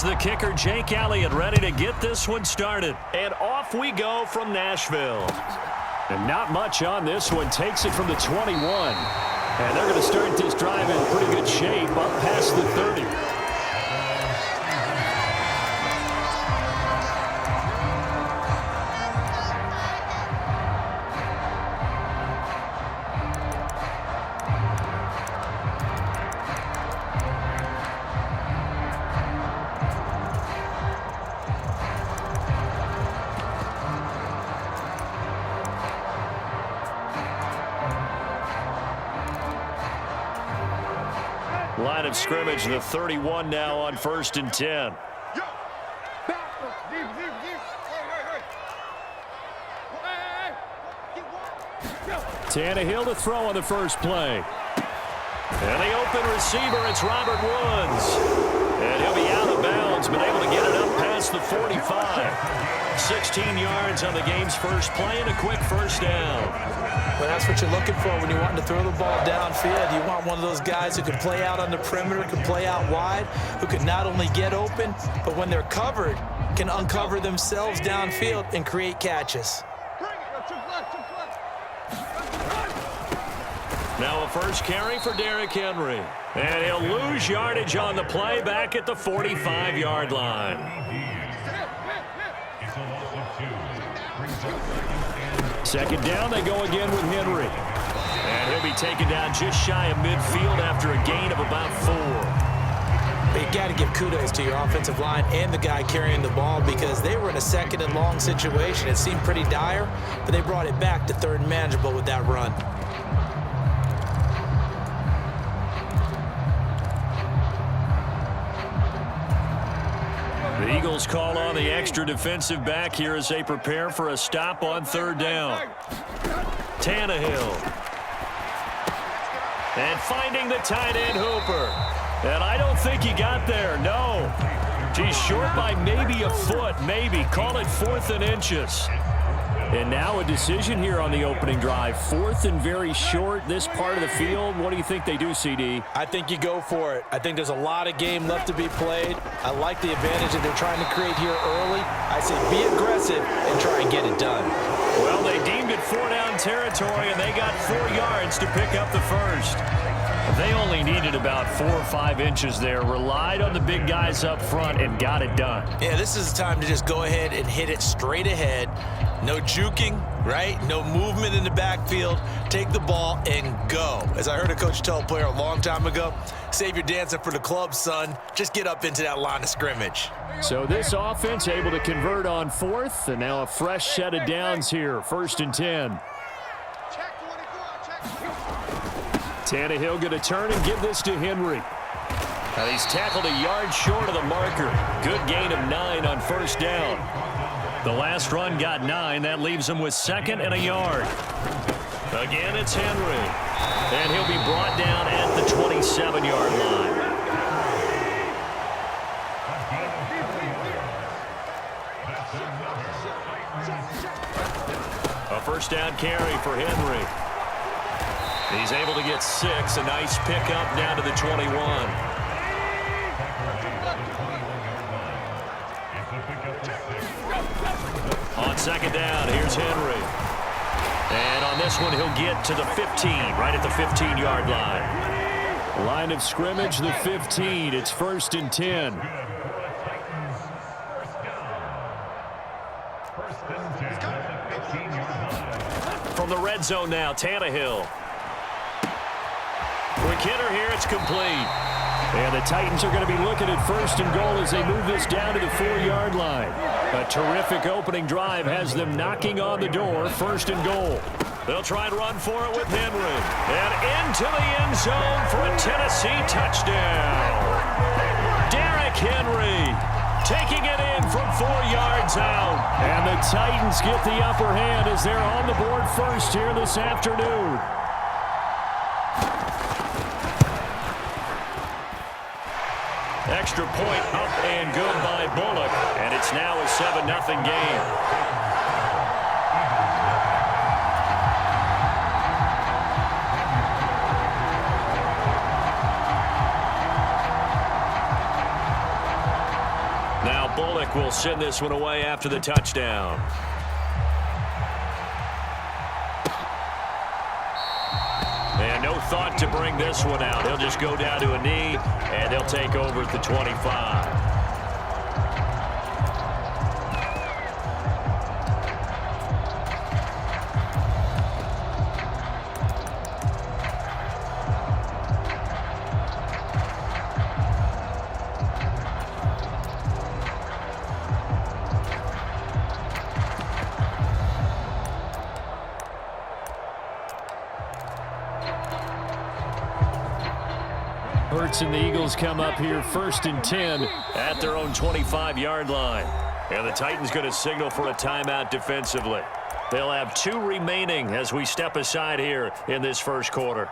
Here's the kicker, Jake Elliott, ready to get this one started. And off we go from Nashville. And not much on this one. Takes it from the 21. And they're going to start this drive in pretty good shape up past the 30. Line of scrimmage, the 31 now on 1st and 10. Tannehill to throw on the first play. And the open receiver, it's Robert Woods. And he'll be out of bounds, but able to get it up past the 45. 16 yards on the game's first play and a quick first down. Well, that's what you're looking for when you want to throw the ball downfield. You want one of those guys who can play out on the perimeter, can play out wide, who can not only get open, but when they're covered, can uncover themselves downfield and create catches. Now a first carry for Derrick Henry. And he'll lose yardage on the play back at the 45-yard line. Second down, they go again with Henry. And he'll be taken down just shy of midfield after a gain of about 4. You got to give kudos to your offensive line and the guy carrying the ball because they were in a second and long situation. It seemed pretty dire, but they brought it back to third and manageable with that run. The Eagles call on the extra defensive back here as they prepare for a stop on 3rd down. Tannehill. And finding the tight end Hooper. And I don't think he got there, no. He's short by maybe a foot, maybe. Call it 4th and inches. And now a decision here on the opening drive. 4th and very short, this part of the field. What do you think they do, CD? I think you go for it. I think there's a lot of game left to be played. I like the advantage that they're trying to create here early. I say be aggressive and try and get it done. Well, they deemed it 4-down territory, and they got 4 yards to pick up the first. They only needed about 4 or 5 inches there, relied on the big guys up front, and got it done. Yeah, this is the time to just go ahead and hit it straight ahead. No juking, right? No movement in the backfield. Take the ball and go. As I heard a coach tell a player a long time ago, save your dancing for the club, son. Just get up into that line of scrimmage. So this offense able to convert on 4th, and now a fresh set of downs here. 1st and 10. Tannehill going to turn and give this to Henry. Now he's tackled a yard short of the marker. Good gain of 9 on 1st down. The last run got 9. That leaves him with 2nd and a yard. Again, it's Henry. And he'll be brought down at the 27-yard line. A first down carry for Henry. He's able to get 6. A nice pickup down to the 21. On 2nd down, here's Henry. And on this one, he'll get to the 15, right at the 15-yard line. Line of scrimmage, the 15. It's 1st and 10. From the red zone now, Tannehill. Quick hitter here, it's complete. And the Titans are going to be looking at 1st and goal as they move this down to the 4-yard line. A terrific opening drive has them knocking on the door. 1st and goal. They'll try and run for it with Henry. And into the end zone for a Tennessee touchdown. Derrick Henry taking it in from 4 yards out. And the Titans get the upper hand as they're on the board first here this afternoon. Extra point up and good by Bullock. And it's now a 7-0 game. Now Bullock will send this one away after the touchdown. And no thought to bring this one out. He'll just go down to a knee, and they'll take over at the 25. Hurts and the Eagles come up here 1st and 10 at their own 25-yard line. And the Titans going to signal for a timeout defensively. They'll have 2 remaining as we step aside here in this first quarter.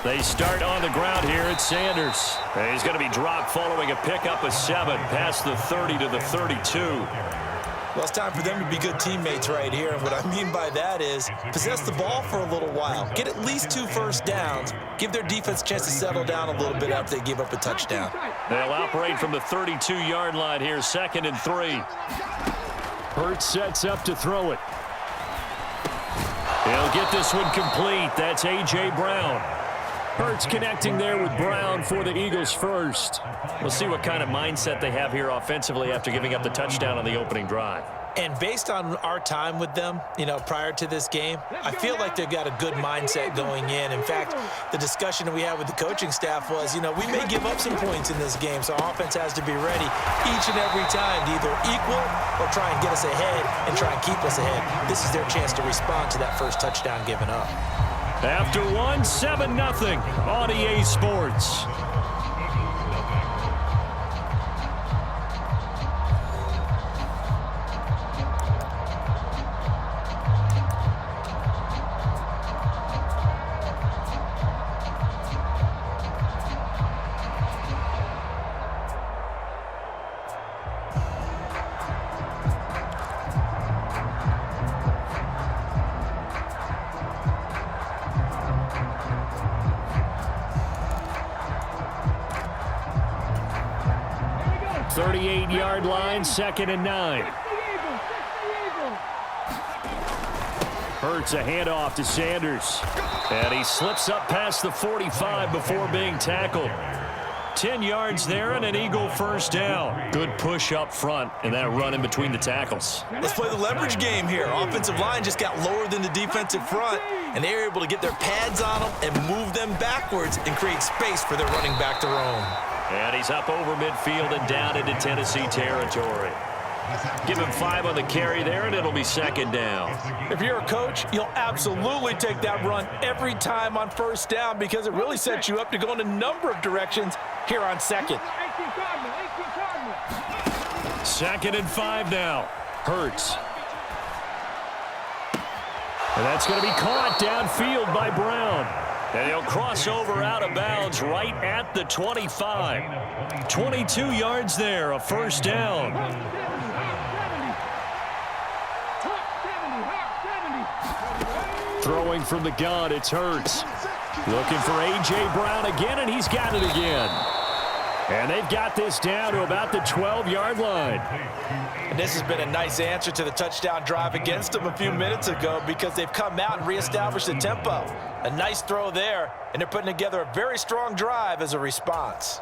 They start on the ground here at Sanders. And he's going to be dropped following a pickup of 7 past the 30 to the 32. Well, it's time for them to be good teammates right here. And what I mean by that is possess the ball for a little while. Get at least 2 first downs. Give their defense a chance to settle down a little bit after they give up a touchdown. They'll operate from the 32-yard line here, 2nd and 3. Hurts sets up to throw it. He'll get this one complete. That's A.J. Brown. Hurts connecting there with Brown for the Eagles first. We'll see what kind of mindset they have here offensively after giving up the touchdown on the opening drive. And based on our time with them, prior to this game, I feel like they've got a good mindset going in. In fact, the discussion that we had with the coaching staff was, we may give up some points in this game, so our offense has to be ready each and every time to either equal or try and get us ahead and try and keep us ahead. This is their chance to respond to that first touchdown given up. After 7-0 on EA Sports. Yard line, 2nd and 9. Hurts a handoff to Sanders. And he slips up past the 45 before being tackled. 10 yards there and an Eagle first down. Good push up front and that run in between the tackles. Let's play the leverage game here. Offensive line just got lower than the defensive front, and they were able to get their pads on them and move them backwards and create space for their running back to roam. And he's up over midfield and down into Tennessee territory. Give him 5 on the carry there, and it'll be 2nd down. If you're a coach, you'll absolutely take that run every time on first down because it really sets you up to go in a number of directions here on 2nd. 2nd and 5 now. Hurts. And that's going to be caught downfield by Brown. And he'll cross over out of bounds right at the 25. 22 yards there, a first down. Throwing from the gun, it's Hurts. Looking for A.J. Brown again, and he's got it again. And they've got this down to about the 12-yard line. And this has been a nice answer to the touchdown drive against them a few minutes ago because they've come out and reestablished the tempo. A nice throw there, and they're putting together a very strong drive as a response.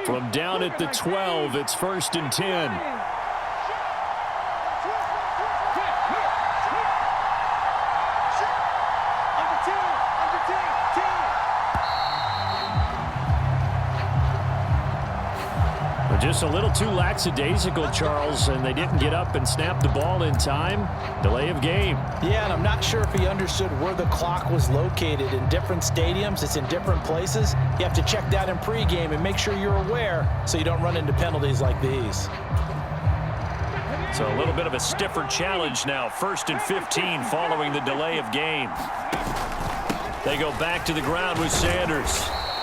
From down at the 12, it's 1st and 10. Just a little too lackadaisical, Charles, and they didn't get up and snap the ball in time. Delay of game. Yeah, and I'm not sure if he understood where the clock was located. In different stadiums, it's in different places. You have to check that in pregame and make sure you're aware so you don't run into penalties like these. So a little bit of a stiffer challenge now. 1st and 15 following the delay of game. They go back to the ground with Sanders.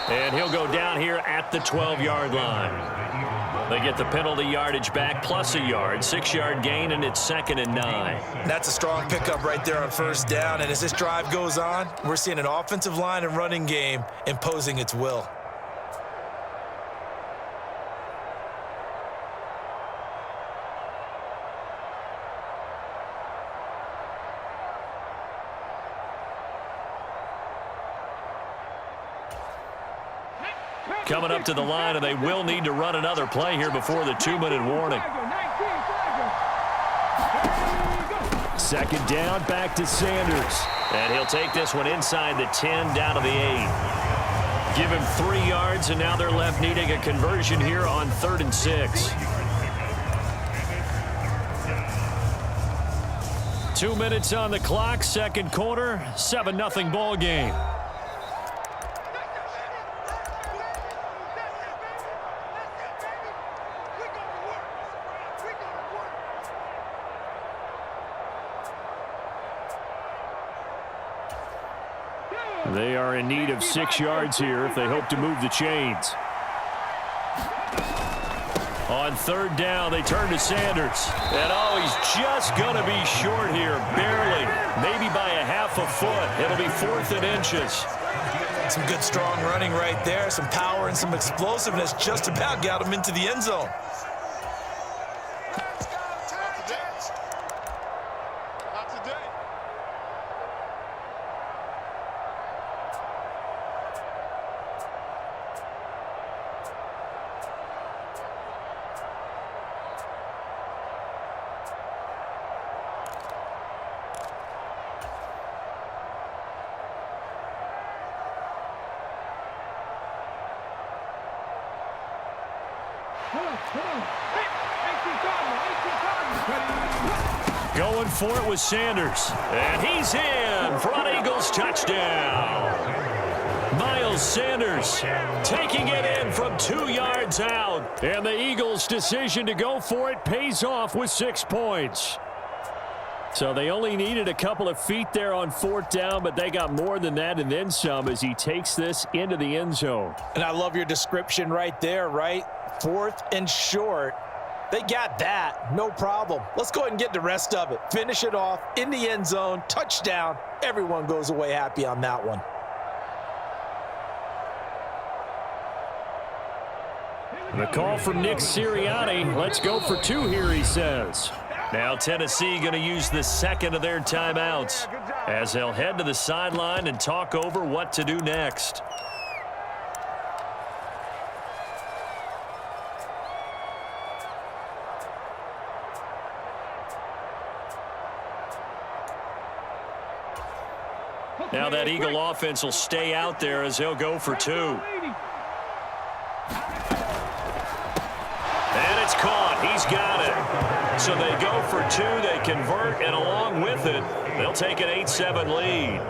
And he'll go down here at the 12-yard line. They get the penalty yardage back plus a yard. 6-yard gain, and it's 2nd and 9. That's a strong pickup right there on 1st down. And as this drive goes on, we're seeing an offensive line and running game imposing its will. Coming up to the line, and they will need to run another play here before the 2-minute warning. 2nd down, back to Sanders. And he'll take this one inside the 10, down to the 8. Give him 3 yards, and now they're left needing a conversion here on 3rd and 6. 2 minutes on the clock, 2nd quarter, 7-0 ball game. They are in need of 6 yards here if they hope to move the chains. On 3rd down, they turn to Sanders. And, oh, he's just going to be short here, barely. Maybe by a half a foot. It'll be 4th and inches. Some good, strong running right there. Some power and some explosiveness just about got him into the end zone. Going for it with Sanders. And he's in for an Eagles touchdown. Miles Sanders taking it in from 2 yards out. And the Eagles' decision to go for it pays off with 6 points. So they only needed a couple of feet there on 4th down, but they got more than that and then some as he takes this into the end zone. And I love your description right there, right? 4th and short. They got that. No problem. Let's go ahead and get the rest of it. Finish it off in the end zone. Touchdown. Everyone goes away happy on that one. The call from Nick Sirianni. Let's go for 2 here, he says. Now Tennessee going to use the 2nd of their timeouts as they'll head to the sideline and talk over what to do next. Now that Eagle offense will stay out there as they'll go for 2. And it's caught. He's got it. So they go for 2. They convert, and along with it, they'll take an 8-7 lead.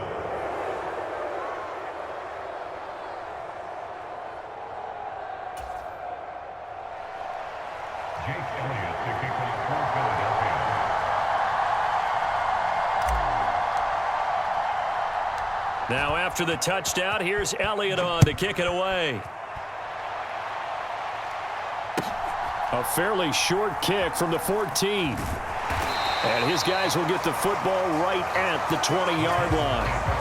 Now after the touchdown, here's Elliott on to kick it away. A fairly short kick from the 14. And his guys will get the football right at the 20-yard line.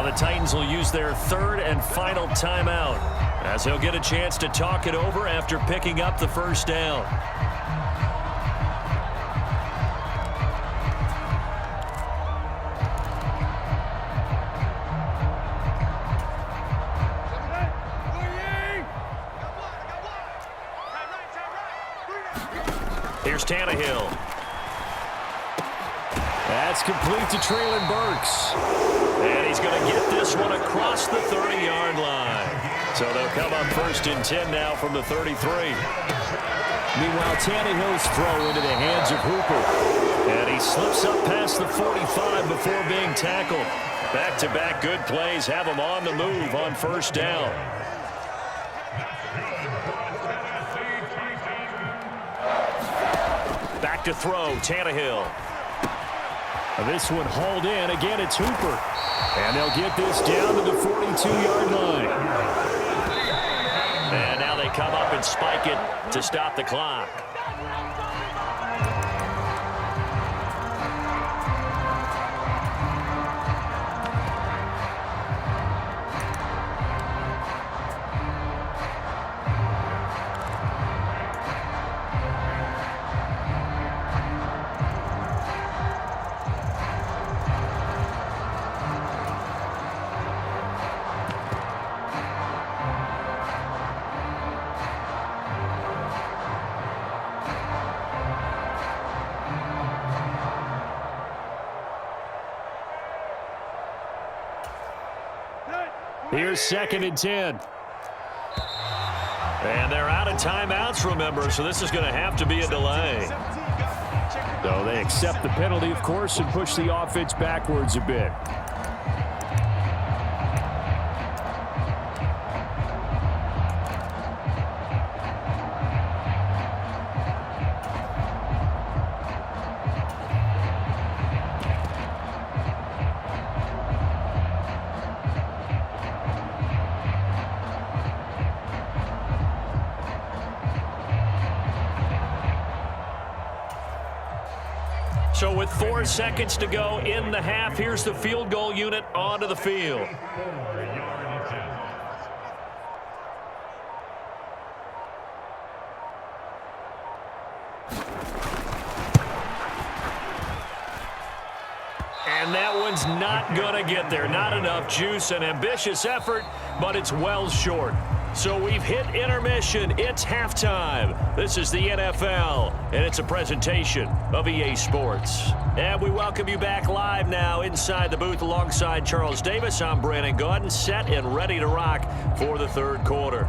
the Titans will use their third and final timeout as he'll get a chance to talk it over after picking up the first down. Here's Tannehill. That's complete to Treylon Burks. And he's going to get this one across the 30-yard line. So they'll come up 1st and 10 now from the 33. Meanwhile, Tannehill's throw into the hands of Hooper. And he slips up past the 45 before being tackled. Back-to-back good plays have him on the move on 1st down. Back to throw, Tannehill. This one hauled in. Again, it's Hooper. And they'll get this down to the 42-yard line. And now they come up and spike it to stop the clock. Here's 2nd and 10. And they're out of timeouts, remember, so this is going to have to be a delay. So they accept the penalty, of course, and push the offense backwards a bit. So with 4 seconds to go in the half, here's the field goal unit onto the field. And that one's not going to get there. Not enough juice. An ambitious effort, but it's well short. So we've hit intermission. It's halftime. This is the NFL, and it's a presentation of EA Sports. And we welcome you back live now inside the booth alongside Charles Davis. I'm Brandon Gaudin, set and ready to rock for the third quarter.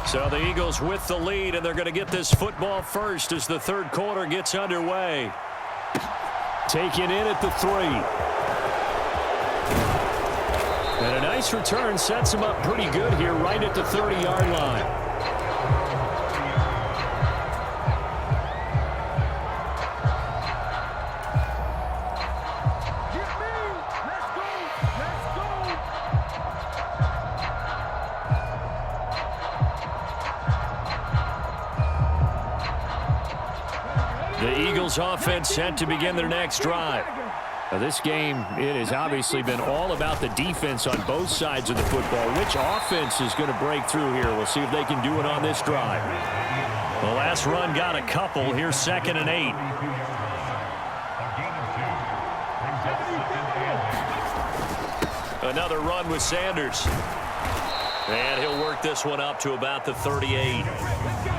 So the Eagles with the lead, and they're going to get this football first as the third quarter gets underway. Taken in at the 3. And a nice return sets him up pretty good here right at the 30-yard line. The Eagles offense set to begin their next drive. Now this game, it has obviously been all about the defense on both sides of the football. Which offense is going to break through here? We'll see if they can do it on this drive. The last run got a couple. Here's 2nd and 8. Another run with Sanders. And he'll work this one up to about the 38.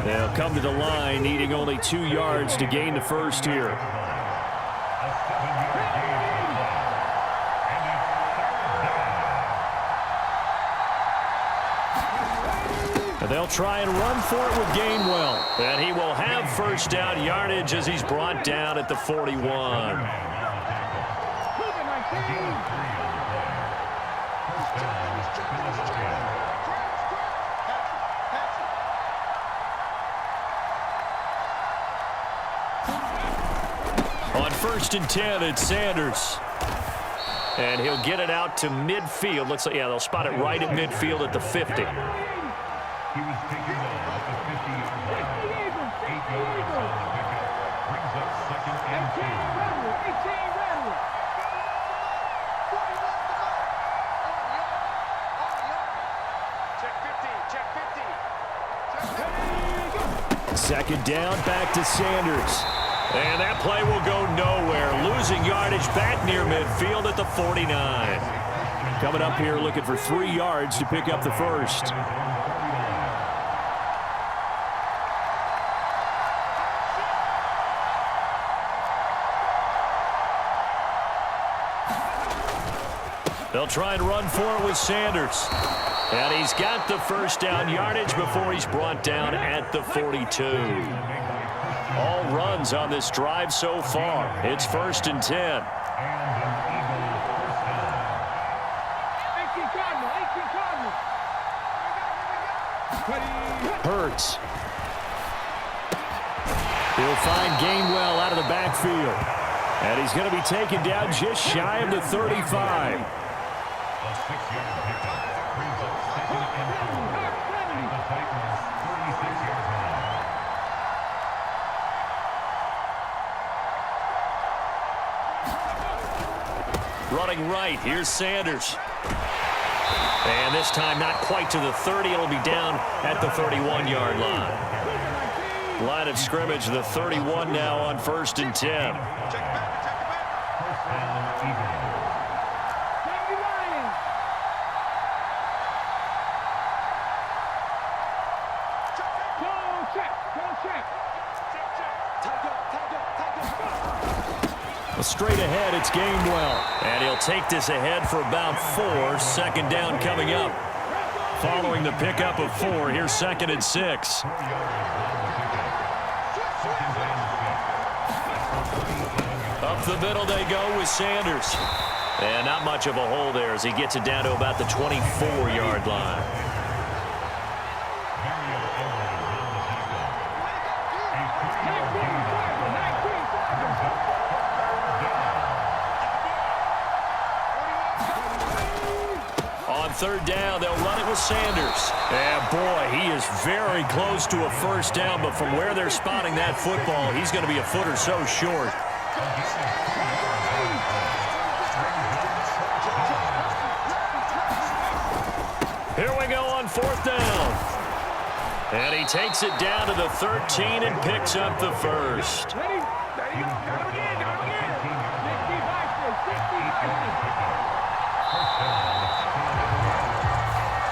They'll come to the line needing only 2 yards to gain the first here. They'll try and run for it with Gainwell. And he will have first down yardage as he's brought down at the 41. On 1st and 10, it's Sanders. And he'll get it out to midfield. Looks like, yeah, they'll spot it right at midfield at the 50. He was taken off at the 50-yard line. 8 yards on the pickup. Brings up 2nd and 2. Check 50. 2nd down, back to Sanders. And that play will go nowhere. Losing yardage back near midfield at the 49. Coming up here looking for 3 yards to pick up the first. They'll try and run for it with Sanders. And he's got the first down yardage before he's brought down at the 42. All runs on this drive so far. It's 1st and 10. Hurts. He'll find Gainwell out of the backfield. And he's going to be taken down just shy of the 35. A 6-yard pickup. Brings up 2nd and 4. And the Titans 36 yards line. Running right, here's Sanders. And this time not quite to the 30. It'll be down at the 31-yard line. Line of scrimmage, the 31 now on 1st and 10. First down, Eagles. Straight ahead, it's Gainwell. And he'll take this ahead for about 4. 2nd down coming up. Following the pickup of 4, here's 2nd and 6. Up the middle they go with Sanders. And not much of a hole there as he gets it down to about the 24-yard line. On 3rd down, they'll run it with Sanders. And boy, he is very close to a first down, but from where they're spotting that football, he's going to be a foot or so short. Here we go on 4th down. And he takes it down to the 13 and picks up the first.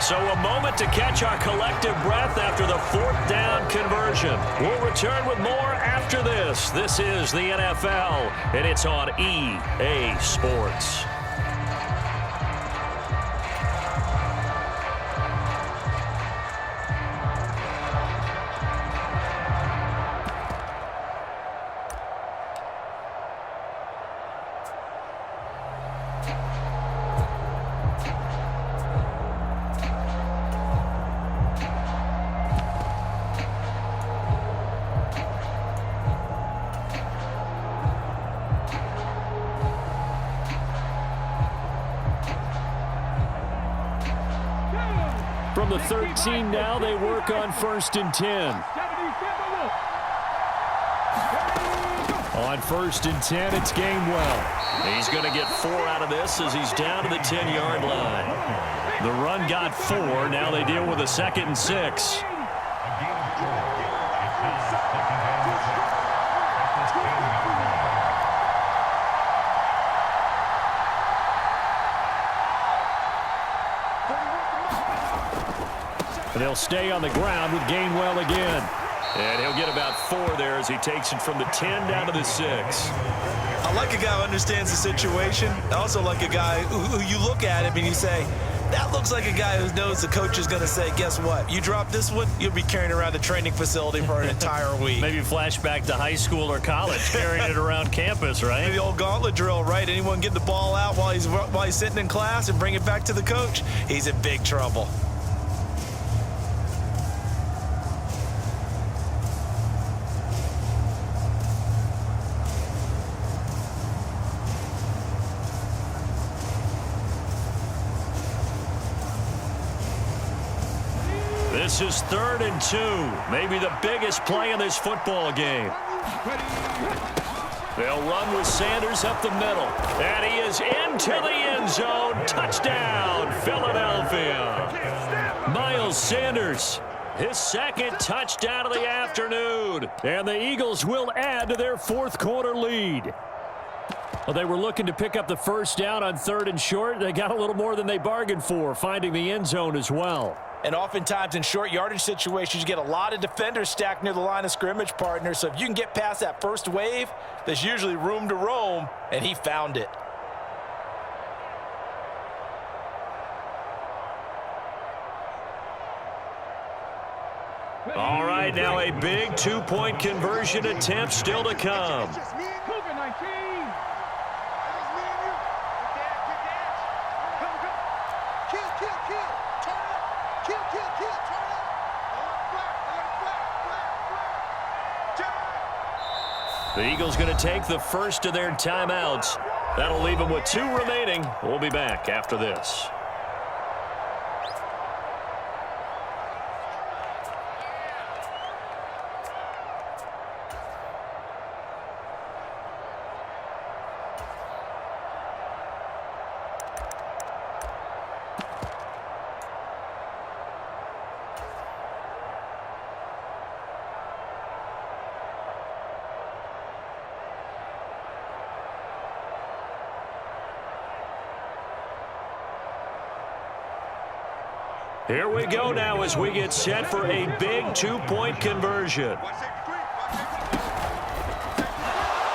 So a moment to catch our collective breath after the 4th down conversion. We'll return with more after this. This is the NFL, and it's on EA Sports. From the 13 now, they work on 1st and 10. On 1st and 10, it's Gainwell. He's going to get 4 out of this as he's down to the 10-yard line. The run got 4. Now they deal with a 2nd and 6. They'll stay on the ground with Gainwell again. And he'll get about 4 there as he takes it from the 10 down to the 6. I like a guy who understands the situation. I also like a guy who you look at him and you say, That looks like a guy who knows the coach is going to say, guess what? You drop this one, you'll be carrying around the training facility for an entire week. Maybe flashback to high school or college, carrying it around campus, right? The old gauntlet drill, right? Anyone get the ball out while he's sitting in class and bring it back to the coach? He's in big trouble. This is 3rd and 2. Maybe the biggest play in this football game. They'll run with Sanders up the middle. And he is into the end zone. Touchdown, Philadelphia. Miles Sanders, his 2nd touchdown of the afternoon. And the Eagles will add to their 4th quarter lead. Well, they were looking to pick up the 1st down on 3rd and short. They got a little more than they bargained for, finding the end zone as well. And oftentimes in short yardage situations, you get a lot of defenders stacked near the line of scrimmage, partner. So if you can get past that first wave, there's usually room to roam, and he found it. All right, now a big 2-point conversion attempt still to come. The Eagles going to take the first of their timeouts. That'll leave them with 2 remaining. We'll be back after this. Here we go now as we get set for a big 2-point conversion.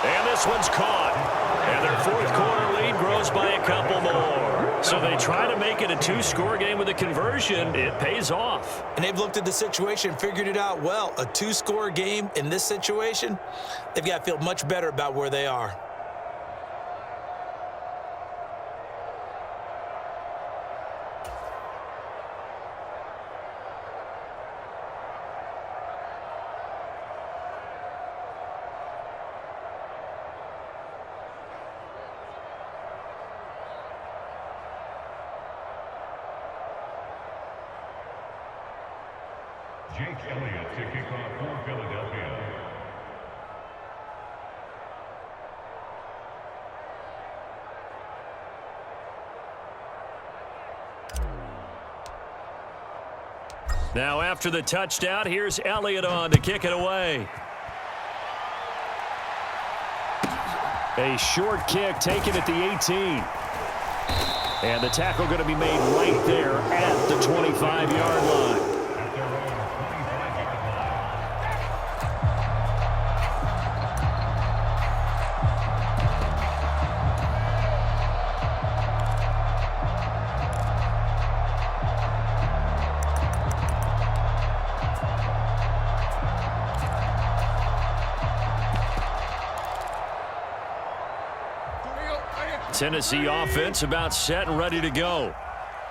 And this one's caught. And their 4th quarter lead grows by a couple more. So they try to make it a 2-score game with a conversion. It pays off. And they've looked at the situation, figured it out well. A 2-score game in this situation, they've got to feel much better about where they are. Jake Elliott to kick off for Philadelphia. Now after the touchdown, here's Elliott on to kick it away. A short kick taken at the 18. And the tackle going to be made right there at the 25-yard line. Tennessee offense about set and ready to go.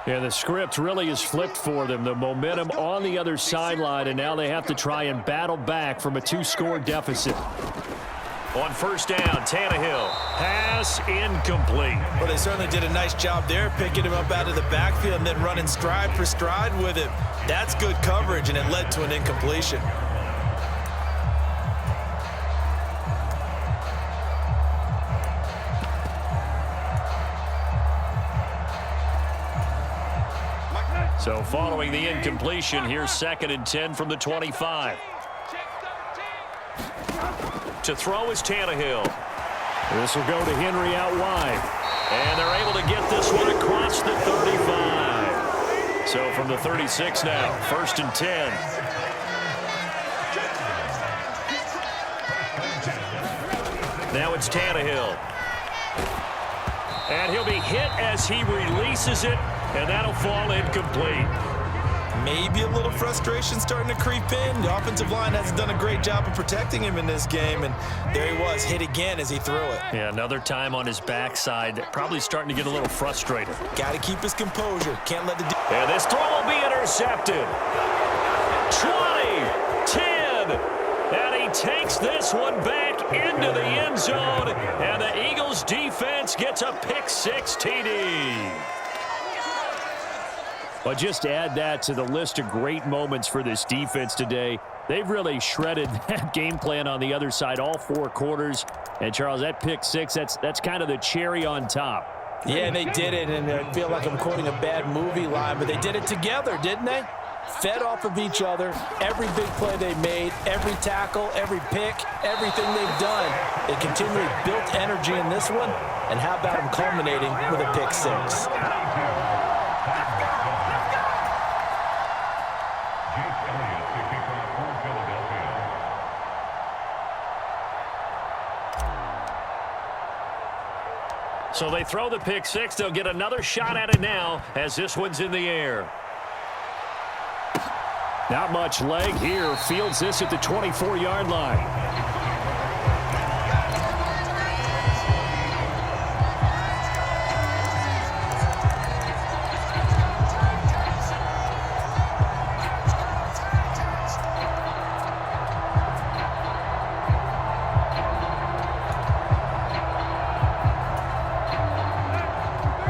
Yeah, the script really is flipped for them. The momentum on the other sideline, and now they have to try and battle back from a 2-score deficit. On 1st down, Tannehill. Pass incomplete. Well, they certainly did a nice job there, picking him up out of the backfield and then running stride for stride with him. That's good coverage, and it led to an incompletion. So following the incompletion, here's 2nd and 10 from the 25. To throw is Tannehill. This will go to Henry out wide. And they're able to get this one across the 35. So from the 36 now, 1st and 10. Now it's Tannehill. And he'll be hit as he releases it. and that'll fall incomplete. Maybe a little frustration starting to creep in. The offensive line hasn't done a great job of protecting him in this game, and there he was, hit again as he threw it. Yeah, another time on his backside, probably starting to get a little frustrated. Got to keep his composure. Can't let the... And this throw will be intercepted. 20, 10, and he takes this one back into the end zone, and the Eagles defense gets a pick-6 TD. But just add that to the list of great moments for this defense today. They've really shredded that game plan on the other side all 4 quarters. And, Charles, that pick-6, that's kind of the cherry on top. Yeah, and they did it, and I feel like I'm quoting a bad movie line, but they did it together, didn't they? Fed off of each other, every big play they made, every tackle, every pick, everything they've done. They continually built energy in this one, and how about them culminating with a pick-6? So they throw the pick-6. They'll get another shot at it now as this one's in the air. Not much leg here. Fields this at the 24-yard line.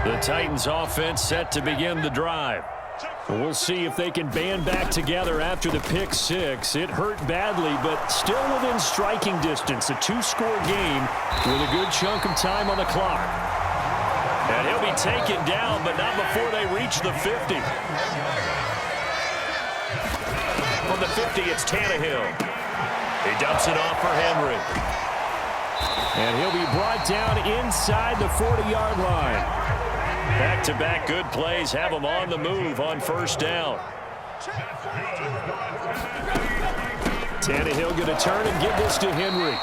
The Titans offense set to begin the drive. We'll see if they can band back together after the pick-6. It hurt badly, but still within striking distance. A 2-score game with a good chunk of time on the clock. And he'll be taken down, but not before they reach the 50. From the 50, it's Tannehill. He dumps it off for Henry. And he'll be brought down inside the 40-yard line. Back-to-back good plays have them on the move on first down. Tannehill going to turn and give this to Henry.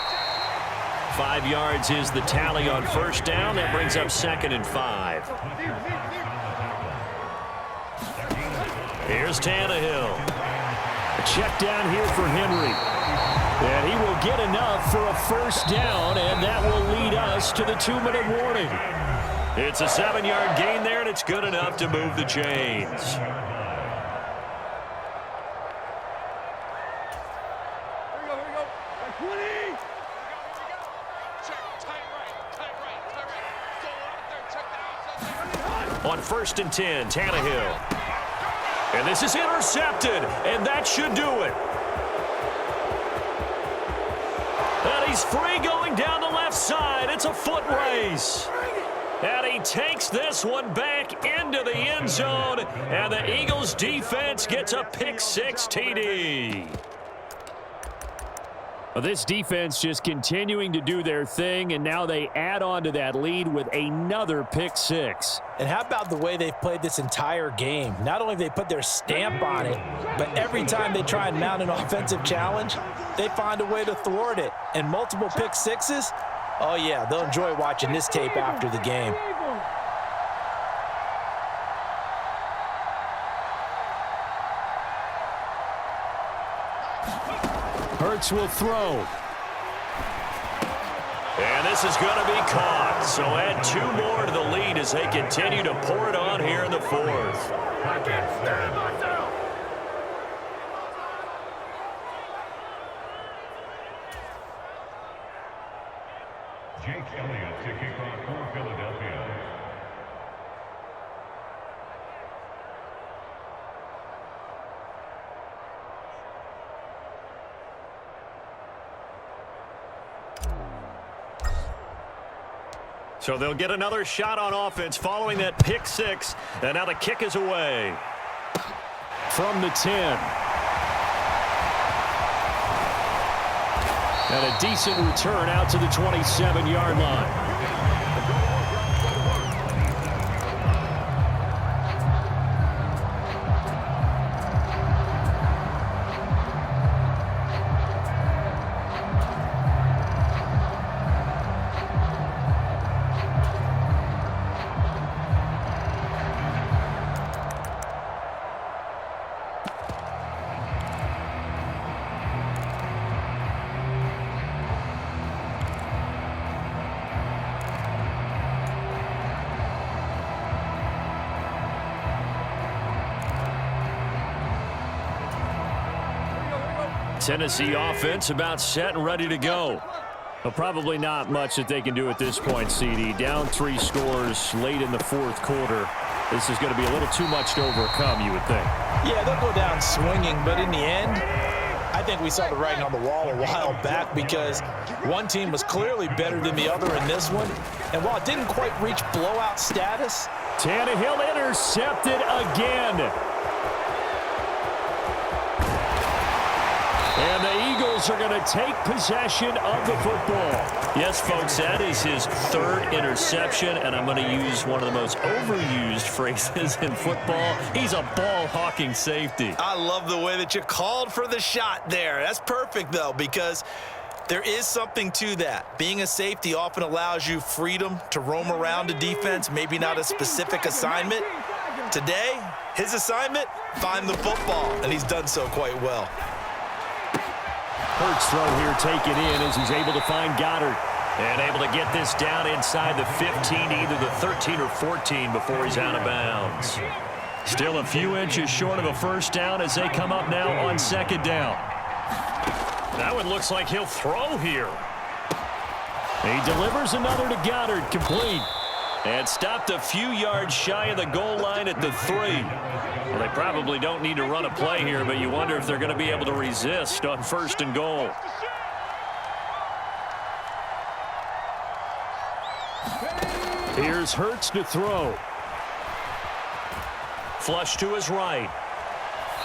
5 yards is the tally on first down. That brings up 2nd and 5. Here's Tannehill. A check down here for Henry. And he will get enough for a first down, and that will lead us to the 2-minute warning. It's a 7-yard gain there, and it's good enough to move the chains. On 1st and 10, Tannehill. And this is intercepted, and that should do it. And he's free going down the left side. It's a foot race. And he takes this one back into the end zone, and the Eagles defense gets a pick-6 TD. Well, this defense just continuing to do their thing, and now they add on to that lead with another pick-6. And how about the way they've played this entire game? Not only have they put their stamp on it, but every time they try and mount an offensive challenge, they find a way to thwart it. And multiple pick-6s, oh, yeah, they'll enjoy watching this tape after the game. Hurts will throw. And this is going to be caught. So add 2 more to the lead as they continue to pour it on here in the 4th. I can't stand myself. Jake Elliott to kick off for Philadelphia. So they'll get another shot on offense following that pick-6. And now the kick is away. From the 10. And a decent return out to the 27-yard line. Tennessee offense about set and ready to go. But probably not much that they can do at this point, CD. Down 3 scores late in the fourth quarter. This is going to be a little too much to overcome, you would think. Yeah, they'll go down swinging, but in the end, I think we saw the writing on the wall a while back because one team was clearly better than the other in this one. And while it didn't quite reach blowout status, Tannehill intercepted again. And the Eagles are going to take possession of the football. Yes, folks, that is his 3rd interception, and I'm going to use one of the most overused phrases in football. He's a ball-hawking safety. I love the way that you called for the shot there. That's perfect, though, because there is something to that. Being a safety often allows you freedom to roam around a defense, maybe not a specific assignment. Today, his assignment, find the football, and he's done so quite well. Hurts throw here taken in as he's able to find Goddard. And able to get this down inside the 15, either the 13 or 14 before he's out of bounds. Still a few inches short of a first down as they come up now on 2nd down. That one looks like he'll throw here. He delivers another to Goddard, complete. And stopped a few yards shy of the goal line at the 3. Well, they probably don't need to run a play here, but you wonder if they're going to be able to resist on 1st and goal. Here's Hurts to throw. Flush to his right.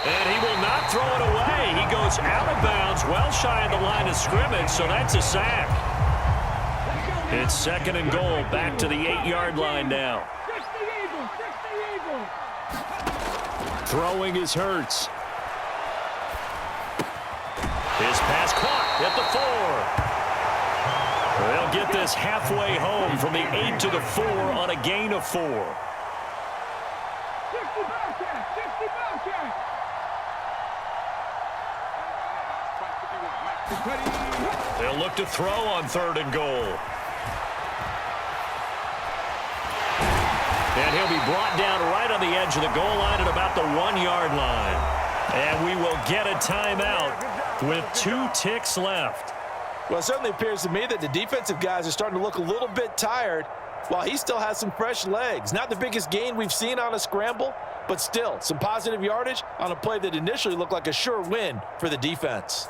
And he will not throw it away. He goes out of bounds, well shy of the line of scrimmage, so that's a sack. It's 2nd and goal, back to the 8-yard line now. Throwing is Hurts. His pass caught at the 4. They'll get this halfway home from the 8 to the 4 on a gain of 4. They'll look to throw on 3rd and goal. And he'll be brought down right on the edge of the goal line at about the 1-yard line. And we will get a timeout with 2 ticks left. well, it certainly appears to me that the defensive guys are starting to look a little bit tired while he still has some fresh legs. Not the biggest gain we've seen on a scramble, but still some positive yardage on a play that initially looked like a sure win for the defense.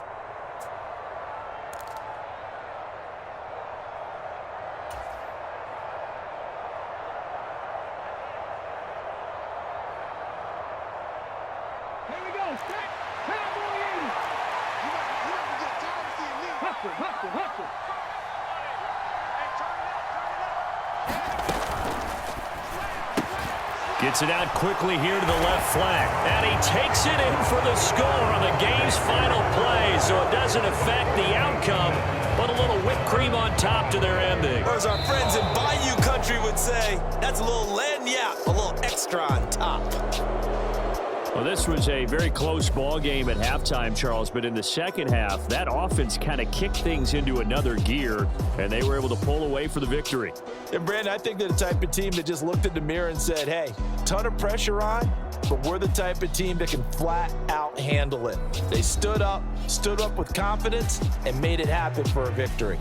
Gets it out quickly here to the left flank. And he takes it in for the score on the game's final play, so it doesn't affect the outcome, but a little whipped cream on top to their ending. Or as our friends in Bayou Country would say, that's a little lagniappe, a little extra on top. Well, this was a very close ball game at halftime, Charles, but in the second half, that offense kind of kicked things into another gear, and they were able to pull away for the victory. And, Brandon, I think they're the type of team that just looked in the mirror and said, hey, ton of pressure on, but we're the type of team that can flat out handle it. They stood up with confidence, and made it happen for a victory.